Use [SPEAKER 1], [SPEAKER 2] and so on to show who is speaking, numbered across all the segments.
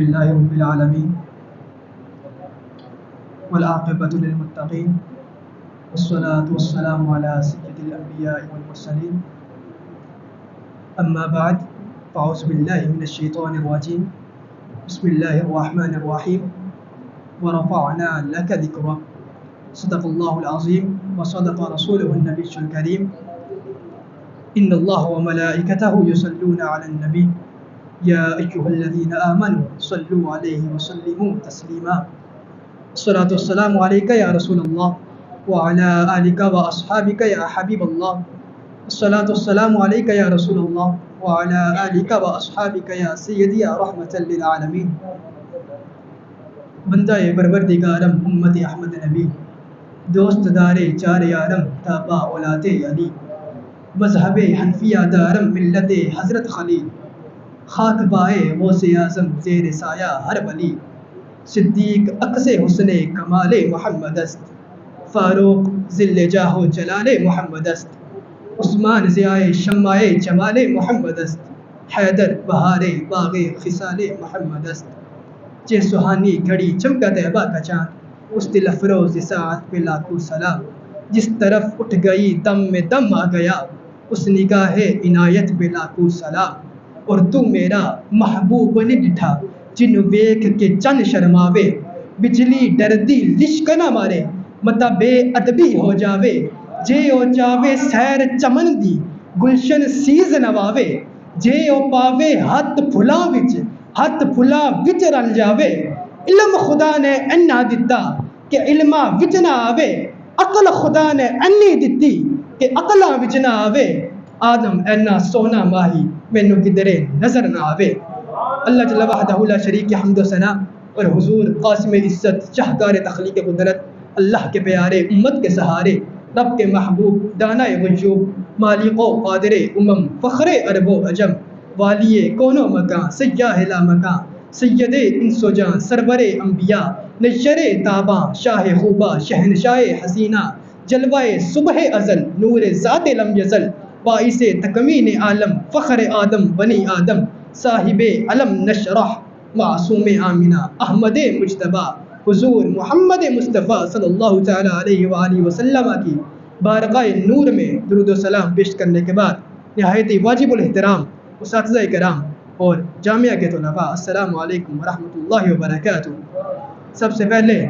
[SPEAKER 1] للہ رب العالمین والعاقبۃ للمتقین والصلاة والسلام علی سید الانبیاء والمرسلین اما بعد فاعوذ باللہ من الشیطان الرجیم بسم اللہ الرحمن الرحیم ورفعنا لک ذکرک صدق اللہ العظیم وصدق رسولہ النبی الکریم ان اللہ وملائکتہ یصلون علی النبی یا ایھا الذین آمنوا صلوا علیہ وسلموا تسلیما الصلاۃ والسلام علیک یا رسول اللہ وعلی آلک واصحابک یا حبیب اللہ الصلاۃ والسلام علیک یا رسول اللہ وعلی آلک واصحابک یا سیدی یا رحمۃ للعالمین بندہ پروردگارم امت احمد نبی دوست دار چار یارم تابع اولاد علی مذہب حنفیہ دارم ملت حضرت خلیل خاک بائے غوث اعظم زیر سایہ ہر ولی صدیق اقص حسن کمال محمد است فاروق ذل جاہ و جلال محمد است عثمان ضیاء شمع جمال محمد است حیدر بہار باغ خصال محمد است جے سہانی گھڑی چمکا طیبہ کا چاند اس دل افروز ساعت پہ لاکھوں سلام جس طرف اٹھ گئی دم میں دم آ گیا اس نگاہ عنایت پہ لاکھوں سلام اور تو میرا محبوب نہیں ڈٹھا جن ویکھ کے چن شرماوے بجلی ڈردی لشک نہ مارے متا بے ادبی ہو جاوے جے او چاوے سیر چمن دی گلشن سیز نواوے جے او پاوے ہاتھ پھلا وچ رل جاوے علم خدا نے اینا دتا کہ علما وچ نہ آوے عقل خدا نے انی دتی کہ عقلاں وچ نہ آوے آدم اینا سونا ماہی مینو کدرے نظر نہ آوے اللہ جل وحدہ لا شریک کی حمد و ثنا اور حضور قاسم عزت شاہکار تخلیق قدرت اللہ کے پیارے امت کے سہارے رب کے محبوب دانا غیوب مالک و قادر فخر عرب و عجم والی کون و مکان سیاہ لا مکان سید انس و جاں سرور انبیاء نشر تاباں شاہ خوبا شہنشاہ حسینہ جلوہ صبح ازل نور ذات لم یزل باعث تکمین عالم فخر آدم بنی آدم صاحب علم نشرح معصوم آمنہ احمد مجتبی حضور محمد مصطفیٰ صلی اللہ تعالیٰ علیہ وآلہ وسلم کی بارگاہ نور میں درود و سلام پیش کرنے کے بعد نہایت واجب الاحترام اساتذہ کرام اور جامعہ کے طلباء السلام علیکم ورحمۃ اللہ وبرکاتہ۔ سب سے پہلے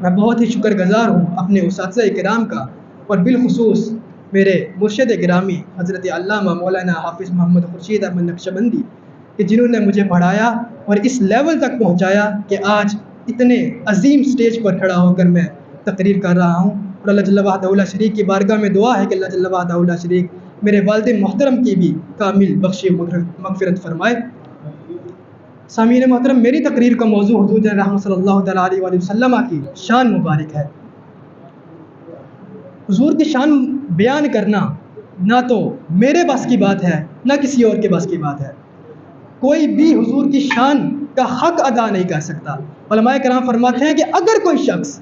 [SPEAKER 1] میں بہت ہی شکر گزار ہوں اپنے اساتذہ کرام کا اور بالخصوص میرے مرشد گرامی حضرت علامہ مولانا حافظ محمد خورشید احمد نقشبندی کہ جنہوں نے مجھے پڑھایا اور اس لیول تک پہنچایا کہ آج اتنے عظیم سٹیج پر کھڑا ہو کر میں تقریر کر رہا ہوں اور اللہ جل وحدہ لا شریک کی بارگاہ میں دعا ہے کہ اللہ جل وحدہ لا شریک میرے والد محترم کی بھی کامل بخش مغفرت فرمائے۔ سامعین محترم، میری تقریر کا موضوع حضور رحمت صلی اللہ تعالیٰ علیہ وآلہ وسلم کی شان مبارک ہے۔ حضور کی شان بیان کرنا نہ تو میرے بس کی بات ہے نہ کسی اور کے بس کی بات ہے، کوئی بھی حضور کی شان کا حق ادا نہیں کر سکتا۔ علماء کرام فرماتے ہیں کہ اگر کوئی شخص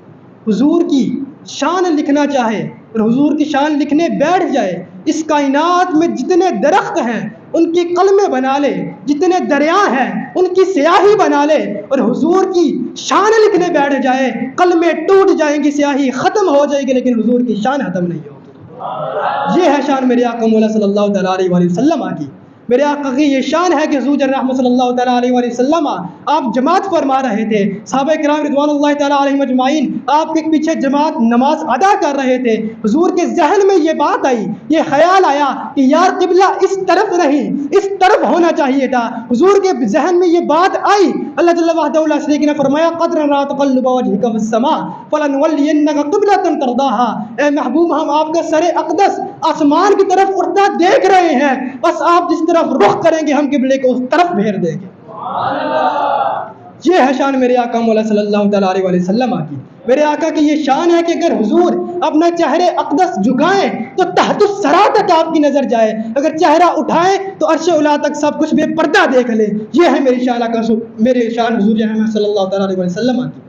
[SPEAKER 1] حضور کی شان لکھنا چاہے اور حضور کی شان لکھنے بیٹھ جائے، اس کائنات میں جتنے درخت ہیں ان کی قلمیں بنا لے، جتنے دریا ہیں ان کی سیاہی بنا لے اور حضور کی شان لکھنے بیٹھ جائے، قلمیں ٹوٹ جائیں گی، سیاہی ختم ہو جائے گی، لیکن حضور کی شان ختم نہیں ہوگی۔ یہ ہے شان میرے آقا مولا صلی اللہ تعالیٰ علیہ وآلہ وسلم کی۔ میرے آقا کی یہ شان ہے کہ حضور رحمت صلی اللہ تعالیٰ علیہ وآلہ وسلم آپ جماعت فرما رہے تھے، صحابہ کرام رضوان اللہ تعالیٰ علیہم اجمعین آپ کے پیچھے جماعت نماز ادا کر رہے تھے، حضور کے ذہن میں یہ بات آئی، یہ خیال آیا کہ یار قبلہ اس طرف نہیں اس طرف ہونا چاہیے تھا۔ حضور کے ذہن میں یہ بات آئی، اللہ جل وحدہ لا شریک نے فرمایا قد نرى تقلب وجهك في السماء فلنولينك قبلة ترضاها، اے محبوب ہم آپ کا سر اقدس آسمان کی طرف اٹھتا دیکھ رہے ہیں، بس آپ جس طرف رخ کریں گے ہم قبلے کو اس طرف پھیر دیں گے۔ یہ ہے شان میرے آقا مولا صلی اللہ تعالیٰ علیہ وسلم کی۔ میرے آقا کی یہ شان ہے کہ اگر حضور اپنا چہرے اقدس جھکائیں تو تحت الثری تک آپ کی نظر جائے، اگر چہرہ اٹھائیں تو عرش اولا تک سب کچھ بے پردہ دیکھ لے۔ یہ ہے میری شان آقا، میرے شان حضور صلی اللہ تعالیٰ علیہ وسلم کی۔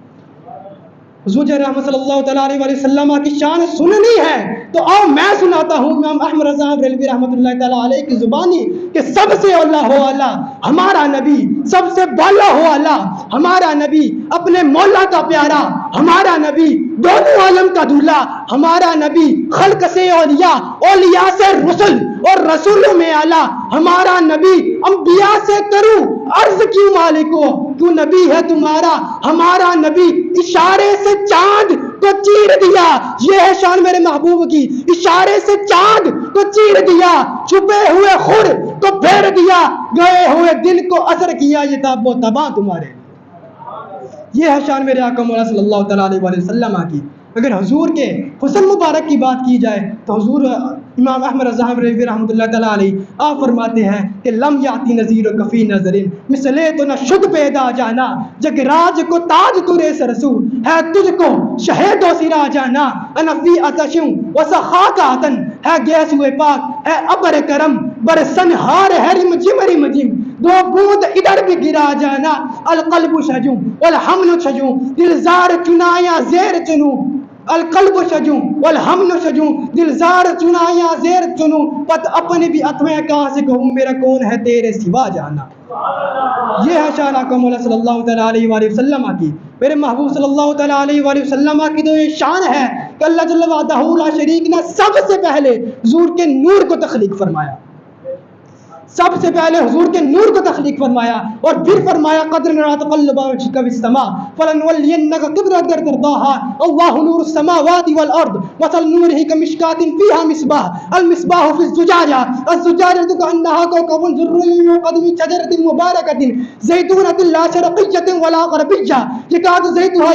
[SPEAKER 1] حضور رحمت صلی اللہ تعالیٰ علیہ وسلم کی شان سننی ہے تو آؤ میں سناتا ہوں امام احمد رضا بریلوی رحمۃ اللہ تعالیٰ علیہ کی زبانی کہ سب سے اولا ہو اعلیٰ ہمارا نبی، سب سے بالا ہو اعلیٰ ہمارا نبی، اپنے مولا کا پیارا ہمارا نبی، دونوں عالم کا دولہا ہمارا نبی، خلق سے اولیاء، اولیاء سے رسل اور رسولوں میں اعلیٰ ہمارا نبی، انبیاء سے کروں عرض کیوں مالکو کیوں نبی ہے تمہارا ہمارا نبی، اشارے سے چاند کو چیر دیا، یہ ہے شان میرے محبوب کی، اشارے سے چاند کو چیر دیا، چھپے ہوئے خور کو پھیر دیا، گئے ہوئے دل کو اثر کیا، یہ تاب و تباہ تمہارے، یہ ہے شان میرے آقا مولا صلی اللہ تعالیٰ علیہ وسلم کی۔ اگر حضور کے حسن مبارک کی بات کی جائے تو حضور امام احمد رضا بریلوی رحمۃ اللہ تعالیٰ علیہ آپ فرماتے ہیں کہ لم یاتی نذیر کفی نظرین مثلے تو نہ شد پیدا جانا، جگ راج کو تاج ترے سرسو ہے تجھ کو شہید و سرا جانا، انفی اتشوں و سخاکاتن ہے گیس ہوئے پاک ہے ابر کرم برسن ہار ہے رم جم دو بوند ادھر بھی گرا جانا، القلب شجوں والحمل شجوں دلزار چنایا زیر چنوں، القلب شجوں والحمل شجوں دلزار چنایا زیر چنوں، پت اپنے بھی اتویں کہاں سے کہوں میرا کون ہے تیرے سوا جانا، یہ ہے شان آقا مولا صلی اللہ تعالیٰ علیہ وآلہ وسلم کی۔ میرے محبوب صلی اللہ تعالیٰ علیہ وآلہ وسلم کی تو یہ شان ہے کہ اللہ جل وعدہ لا شریک نے سب سے پہلے حضور کے نور کو تخلیق فرمایا، سب سے پہلے حضور کے نور کو تخلیق فرمایا اور پھر فرمایا قدر نرا تقلب وجهك في السماء فلنولينك قبلة ترضاها الله نور السماوات والارض مثل نوره كمشكاة فيها مصباح المصباح في الزجاجة الزجاجة كأنها كوكب دري يوقد من شجرة مباركة زيتونة لا شرقية ولا غربية يكاد زيتها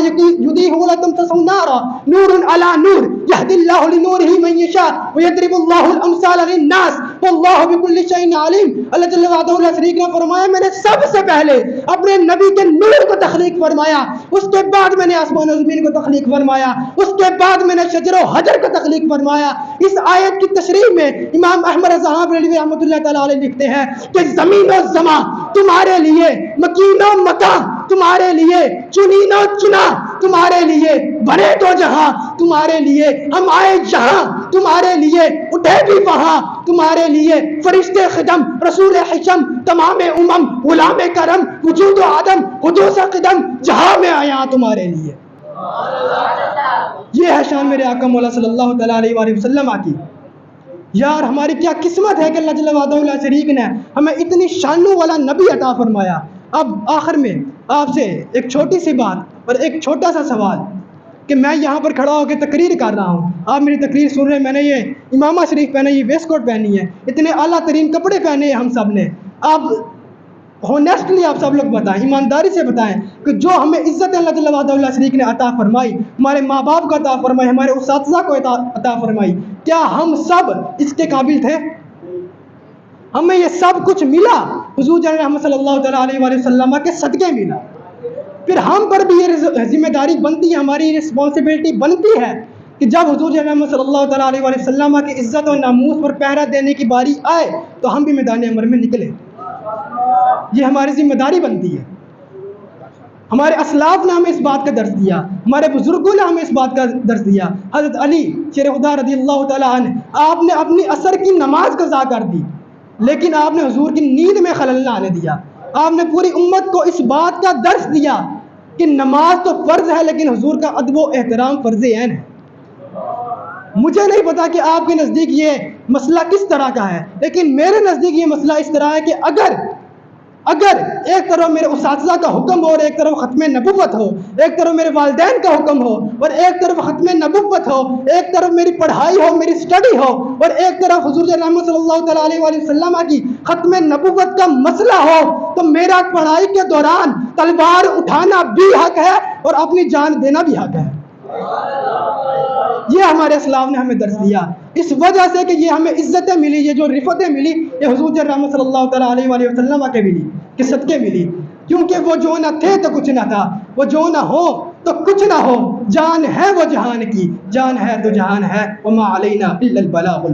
[SPEAKER 1] يضيء ولا تمسس نارا نور على نور يهدي الله لنوره من يشاء ويضرب الله الامثال للناس والله بكل شيء عليم۔ اللہ جل وعدہ لا شریک نے فرمایا میں نے سب سے پہلے اپنے نبی کے نور کو تخلیق فرمایا، اس کے بعد میں نے آسمان و زمین کو تخلیق فرمایا، اس کے بعد میں نے شجر و حجر کو تخلیق فرمایا۔ اس آیت کی تشریح میں امام احمد رضا بریلوی رحمۃ اللہ تعالیٰ علیہ لکھتے ہیں کہ زمین و زمان تمہارے لیے، مکین و مکان تمہارے لیے، چنین و چنا تمہارے لیے، بھرے تو جہاں تمہارے لیے، ہم آئے جہاں تمہارے لیے، اٹھے بھی وہاں تمہارے لیے، فرشتے خدم رسول حشم تمام امم غلام کرم وجود و عدم حدوث قدم جہاں میں آیا تمہارے لیے، یہ ہے شان میرے آقا مولا صلی اللہ تعالیٰ علیہ وآلہ وسلم کی۔ یار ہماری کیا قسمت ہے کہ اللہ جل وعدہ لا شریک نے ہمیں اتنی شانوں والا نبی عطا فرمایا۔ اب آخر میں آپ سے ایک چھوٹی سی بات اور ایک چھوٹا سا سوال کہ میں یہاں پر کھڑا ہو کے تقریر کر رہا ہوں، آپ میری تقریر سن رہے ہیں، میں نے یہ امامہ شریف پہنا، یہ ویسٹ کوٹ پہنی ہے، اتنے اعلیٰ ترین کپڑے پہنے ہیں ہم سب نے، آپ ہونیسٹلی آپ سب لوگ بتائیں، ایمانداری سے بتائیں کہ جو ہمیں عزت اللہ جل وعدہ اللہ شریک نے عطا فرمائی، ہمارے ماں باپ کو عطا فرمائی، ہمارے اساتذہ کو عطا فرمائی، کیا ہم سب اس کے قابل تھے؟ ہمیں یہ سب کچھ ملا حضور جان محمد صلی اللہ تعالیٰ علیہ وآلہ وسلم کے صدقے ملا، پھر ہم پر بھی یہ ذمہ داری بنتی ہے، ہماری رسپانسبلٹی بنتی ہے کہ جب حضور جان محمد صلی اللہ تعالیٰ علیہ وآلہ وسلم کی عزت و ناموس پر پہرا دینے کی باری آئے تو ہم بھی میدان امر میں نکلیں، یہ ہماری ذمہ داری بنتی ہے۔ ہمارے اسلاف نے ہمیں اس بات کا درس دیا، ہمارے بزرگوں نے ہمیں اس بات کا درس دیا۔ حضرت علی شیر خدا رضی اللہ تعالیٰ عنہ آپ نے اپنی عصر کی نماز قضا کر دی، لیکن آپ نے حضور کی نیند میں خلل نہ آنے دیا، آپ نے پوری امت کو اس بات کا درس دیا کہ نماز تو فرض ہے لیکن حضور کا ادب و احترام فرض عین ہے۔ مجھے نہیں پتا کہ آپ کے نزدیک یہ مسئلہ کس طرح کا ہے، لیکن میرے نزدیک یہ مسئلہ اس طرح ہے کہ اگر ایک طرف میرے اساتذہ کا حکم ہو اور ایک طرف ختم نبوت ہو، ایک طرف میرے والدین کا حکم ہو اور ایک طرف ختم نبوت ہو، ایک طرف میری پڑھائی ہو، میری اسٹڈی ہو اور ایک طرف حضور رحمت صلی اللہ تعالیٰ علیہ وآلہ وسلم کی ختم نبوت کا مسئلہ ہو، تو میرا پڑھائی کے دوران تلوار اٹھانا بھی حق ہے اور اپنی جان دینا بھی حق ہے۔ یہ ہمارے اسلام نے ہمیں درس دیا، اس وجہ سے کہ یہ ہمیں عزتیں ملی، یہ جو رفتیں ملی، یہ حضور رحمت صلی اللہ تعالیٰ علیہ وآلہ وسلم کے ملی، کہ صدقے ملی، کیونکہ وہ جو نہ تھے تو کچھ نہ تھا، وہ جو نہ ہو تو کچھ نہ ہو، جان ہے وہ جہان کی، جان ہے تو جہان ہے، وما علینا الا البلاغ۔